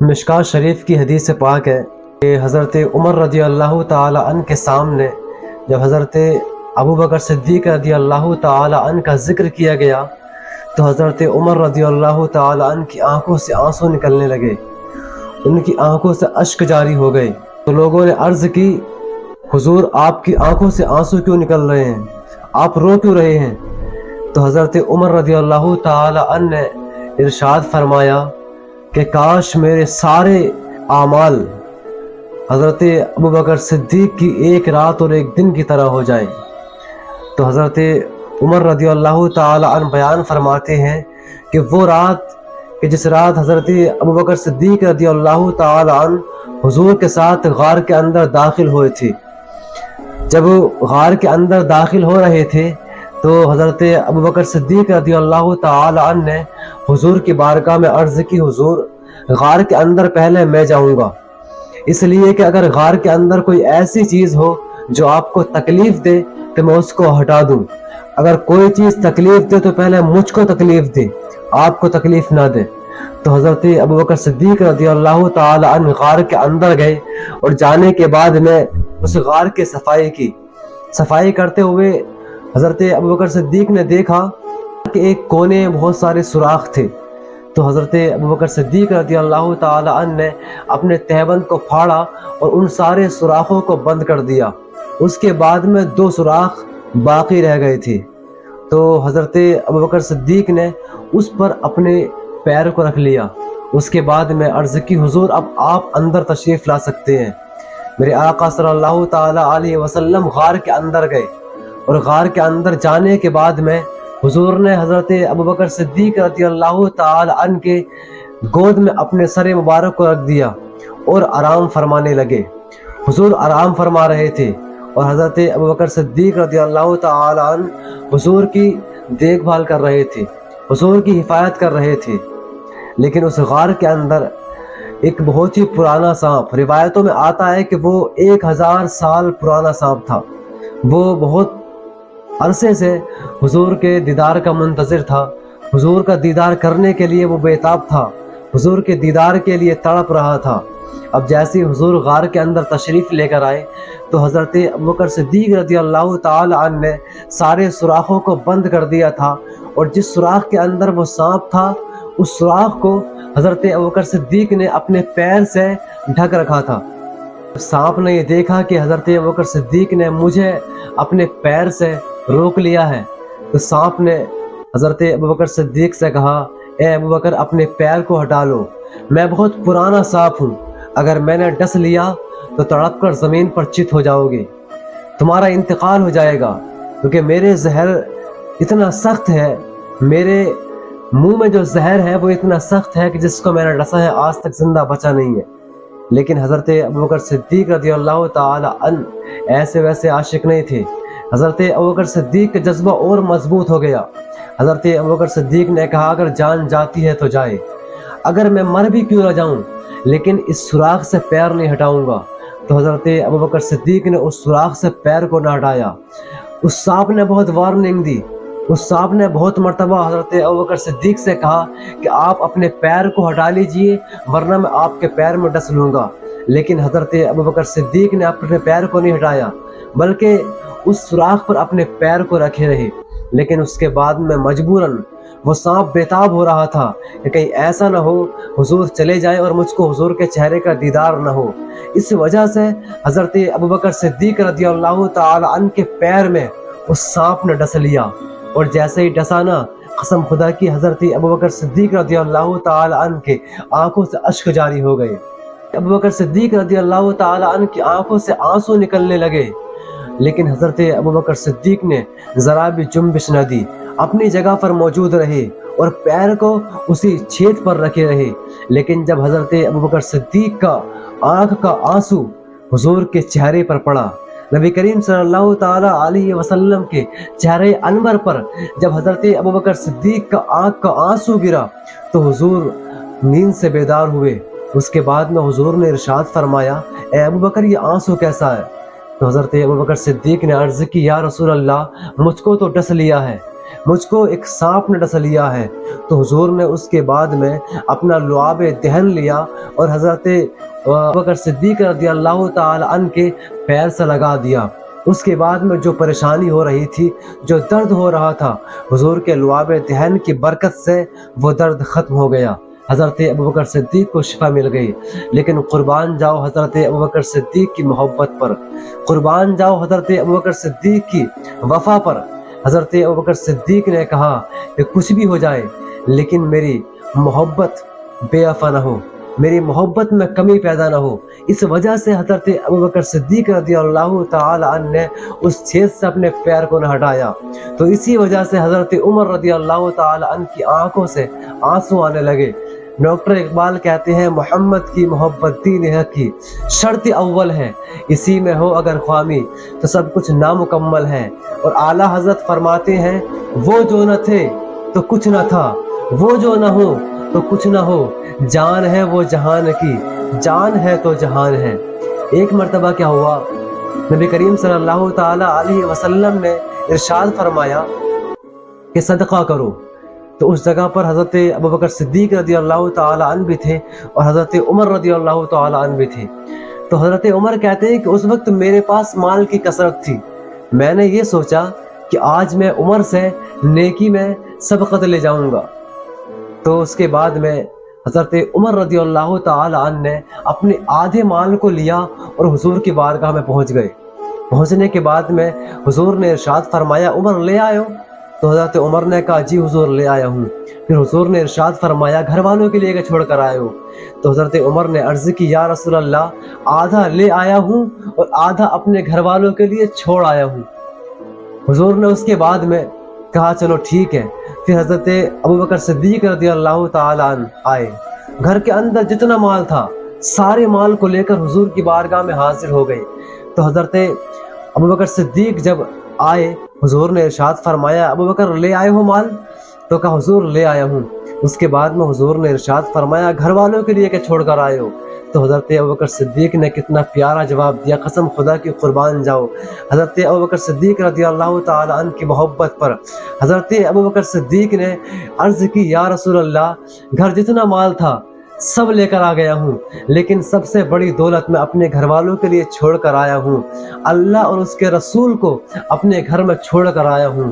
مشکوٰۃ شریف کی حدیث پاک ہے کہ حضرت عمر رضی اللہ تعالی عنہ کے سامنے جب حضرت ابو بکر صدیق رضی اللہ تعالی عنہ کا ذکر کیا گیا تو حضرت عمر رضی اللہ تعالی عنہ کی آنکھوں سے آنسو نکلنے لگے، ان کی آنکھوں سے اشک جاری ہو گئے۔ تو لوگوں نے عرض کی، حضور آپ کی آنکھوں سے آنسو کیوں نکل رہے ہیں، آپ رو کیوں رہے ہیں؟ تو حضرت عمر رضی اللہ تعالی عنہ نے ارشاد فرمایا کہ کاش میرے سارے اعمال حضرت ابوبکر صدیق کی ایک رات اور ایک دن کی طرح ہو جائیں۔ تو حضرت عمر رضی اللہ تعالی عنہ بیان فرماتے ہیں کہ وہ رات کہ جس رات حضرت ابوبکر صدیق رضی اللہ تعالی عنہ حضور کے ساتھ غار کے اندر داخل ہوئے تھے، جب غار کے اندر داخل ہو رہے تھے تو حضرت ابوبکر صدیق رضی اللہ تعالی عنہ نے حضور کی بارگاہ میں عرض کی، حضور غار کے اندر پہلے میں جاؤں گا، اس لیے کہ اگر غار کے اندر کوئی ایسی چیز ہو جو آپ کو تکلیف دے تو میں اس کو ہٹا دوں، اگر کوئی چیز تکلیف دے تو پہلے مجھ کو تکلیف دے، آپ کو تکلیف نہ دے۔ تو حضرت ابوبکر صدیق رضی اللہ تعالی عنہ غار کے اندر گئے اور جانے کے بعد میں اس غار کے صفائی کرتے ہوئے حضرت ابوبکر صدیق نے دیکھا کہ ایک کونے میں بہت سارے سوراخ تھے۔ تو حضرت ابوبکر صدیق رضی اللہ تعالی عنہ نے اپنے تہبند کو پھاڑا اور ان سارے سوراخوں کو بند کر دیا، اس کے بعد میں 2 سوراخ باقی رہ گئے تھے۔ تو حضرت ابوبکر صدیق نے اس پر اپنے پیر کو رکھ لیا، اس کے بعد میں عرض کی، حضور اب آپ اندر تشریف لا سکتے ہیں۔ میرے آقا صلی اللہ تعالی علیہ وسلم غار کے اندر گئے اور غار کے اندر جانے کے بعد میں حضور نے حضرت ابوبکر صدیق رضی اللہ تعالی عنہ کے گود میں اپنے سر مبارک کو رکھ دیا اور آرام فرمانے لگے۔ حضور آرام فرما رہے تھے اور حضرت ابوبکر صدیق رضی اللہ تعالی عنہ حضور کی دیکھ بھال کر رہے تھے، حضور کی حفاظت کر رہے تھے۔ لیکن اس غار کے اندر ایک بہت ہی پرانا سانپ، روایتوں میں آتا ہے کہ وہ 1000 سال پرانا سانپ تھا، وہ بہت عرصے سے حضور کے دیدار کا منتظر تھا، حضور کا دیدار کرنے کے لیے وہ بےتاب تھا، حضور کے دیدار کے لیے تڑپ رہا تھا۔ اب جیسے حضور غار کے اندر تشریف لے کر آئے تو حضرت ابوبکر صدیق رضی اللہ تعالی عنہ نے سارے سوراخوں کو بند کر دیا تھا، اور جس سوراخ کے اندر وہ سانپ تھا اس سوراخ کو حضرت ابوبکر صدیق نے اپنے پیر سے ڈھک رکھا تھا۔ سانپ نے یہ دیکھا کہ حضرت ابوبکر صدیق نے مجھے اپنے پیر سے روک لیا ہے، تو سانپ نے حضرت ابوبکر صدیق سے کہا، اے ابوبکر اپنے پیر کو ہٹا لو، میں بہت پرانا سانپ ہوں، اگر میں نے ڈس لیا تو تڑپ کر زمین پر چت ہو جاؤ گے، تمہارا انتقال ہو جائے گا، کیونکہ میرے زہر اتنا سخت ہے، میرے منہ میں جو زہر ہے وہ اتنا سخت ہے کہ جس کو میں نے ڈسا ہے آج تک زندہ بچا نہیں ہے۔ لیکن حضرت ابوبکر صدیق رضی اللہ تعالی عنہ ایسے ویسے عاشق نہیں تھے۔ حضرت ابوبکر صدیق کا جذبہ اور مضبوط ہو گیا۔ حضرت ابوبکر صدیق نے کہا، اگر جان جاتی ہے تو جائے، اگر میں مر بھی کیوں نہ جاؤں لیکن اس سوراخ سے پیر نہیں ہٹاؤں گا۔ تو حضرت ابوبکر صدیق نے اس سوراخ سے پیر کو نہ ہٹایا۔ اس سانپ نے بہت وارننگ دی، اس سانپ نے بہت مرتبہ حضرت ابوبکر صدیق سے کہا کہ آپ اپنے پیر کو ہٹا لیجئے ورنہ میں آپ کے پیر میں ڈس لوں گا، لیکن حضرت ابوبکر صدیق نے اپنے پیر کو نہیں ہٹایا بلکہ اس سوراخ پر اپنے پیر کو رکھے رہے۔ لیکن اس کے بعد میں مجبوراً وہ سانپ بےتاب ہو رہا تھا کہ کہیں ایسا نہ ہو حضور چلے جائے اور مجھ کو حضور کے چہرے کا دیدار نہ ہو۔ اس وجہ سے حضرت ابوبکر صدیق رضی اللہ تعالی عنہ کے پیر میں اس سانپ نے ڈس لیا، اور جیسے ہی ڈسا نا، قسم خدا کی حضرت ابوبکر صدیق رضی اللہ تعالی عنہ کے آنکھوں سے اشک جاری ہو گئے۔ ابوبکر صدیق رضی اللہ تعالی عنہ کی آنکھوں سے آنسو نکلنے لگے، لیکن حضرت ابوبکر صدیق نے ذرا بھی جنبش نہ دی، اپنی جگہ پر موجود رہے اور پیر کو اسی چھید پر رکھے رہے۔ لیکن جب حضرت ابوبکر صدیق کا آنکھ کا آنسو حضور کے چہرے پر پڑا، نبی کریم صلی اللہ تعالی علیہ وسلم کے چہرے انور پر جب حضرت ابوبکر صدیق کا آنکھ کا آنسو گرا تو حضور نیند سے بیدار ہوئے۔ اس کے بعد میں حضور نے ارشاد فرمایا، اے ابوبکر یہ آنسو کیسا ہے؟ تو حضرت ابوبکر صدیق نے عرض کی، یا رسول اللہ مجھ کو تو ڈس لیا ہے مجھ کو ایک سانپ نے ڈس لیا ہے۔ تو حضور نے اس کے بعد میں اپنا لعاب دہن لیا اور حضرت ابو بکر صدیق رضی اللہ تعالی عنہ کے پیر سے لگا دیا۔ اس کے بعد میں جو پریشانی ہو رہی تھی، جو درد ہو رہا تھا، حضور کے لعاب دہن کی برکت سے وہ درد ختم ہو گیا۔ حضرت ابوبکر صدیق کو شفا مل گئی۔ لیکن قربان جاؤ حضرت ابوبکر صدیق کی محبت پر، قربان جاؤ حضرت ابوبکر صدیق کی وفا پر۔ حضرت ابوبکر صدیق نے کہا کہ کچھ بھی ہو جائے لیکن میری محبت بے وفا نہ ہو، میری محبت میں کمی پیدا نہ ہو۔ اس وجہ سے حضرت ابوبکر صدیق رضی اللہ تعالی عنہ نے اس چھید سے اپنے پیر کو نہ ہٹایا۔ تو اسی وجہ سے حضرت عمر رضی اللہ تعالی عنہ کی آنکھوں سے آنسو آنے لگے۔ ڈاکٹر اقبال کہتے ہیں محمد کی محبت دین حق کی شرط اول ہے، اسی میں ہو اگر خوامی تو سب کچھ نامکمل ہے۔ اور اعلیٰ حضرت فرماتے ہیں وہ جو نہ تھے تو کچھ نہ تھا، وہ جو نہ ہو تو کچھ نہ ہو، جان ہے وہ جہان کی، جان ہے تو جہان ہے۔ ایک مرتبہ کیا ہوا، نبی کریم صلی اللہ تعالی علیہ وسلم نے ارشاد فرمایا کہ صدقہ کرو۔ تو اس جگہ پر حضرت ابوبکر صدیق رضی اللہ تعالی عنہ بھی تھے اور حضرت عمر رضی اللہ تعالی عنہ بھی تھے۔ تو حضرت عمر کہتے ہیں کہ اس وقت میرے پاس مال کی کثرت تھی، میں نے یہ سوچا کہ آج میں عمر سے نیکی میں سبقت لے جاؤں گا۔ تو اس کے بعد میں حضرت عمر رضی اللہ تعالی عنہ نے اپنے آدھے مال کو لیا اور حضور کی بارگاہ میں پہنچ گئے۔ پہنچنے کے بعد میں حضور نے ارشاد فرمایا عمر لے آئے ہو؟ تو حضرت عمر نے کہا جی حضور لے آیا ہوں۔ پھر حضور نے ارشاد فرمایا گھر والوں کے لیے کہ چھوڑ کر آئے ہو؟ تو حضرت عمر نے عرض کی یا رسول اللہ آدھا لے آیا ہوں اور آدھا اپنے گھر والوں کے لیے چھوڑ آیا ہوں۔ حضور نے اس کے بعد میں کہا چلو ٹھیک ہے۔ پھر حضرت ابوبکر صدیق رضی اللہ تعالی عنہ آئے، گھر کے اندر جتنا مال تھا سارے مال کو لے کر حضور کی بارگاہ میں حاضر ہو گئے۔ تو حضرت ابوبکر صدیق جب آئے حضور نے ارشاد فرمایا ابوبکر لے آئے ہو مال؟ تو کہا حضور لے آیا ہوں۔ اس کے بعد میں حضور نے ارشاد فرمایا گھر والوں کے لیے کہ چھوڑ کر آئے ہو؟ تو حضرت ابوبکر صدیق نے کتنا پیارا جواب دیا، قسم خدا کی قربان جاؤ حضرت ابوبکر صدیق رضی اللہ تعالی عنہ کی محبت پر حضرت ابوبکر صدیق نے عرض کی یا رسول اللہ گھر جتنا مال تھا سب لے کر آ گیا ہوں، لیکن سب سے بڑی دولت میں اپنے گھر والوں کے لیے چھوڑ کر آیا ہوں، اللہ اور اس کے رسول کو اپنے گھر میں چھوڑ کر آیا ہوں۔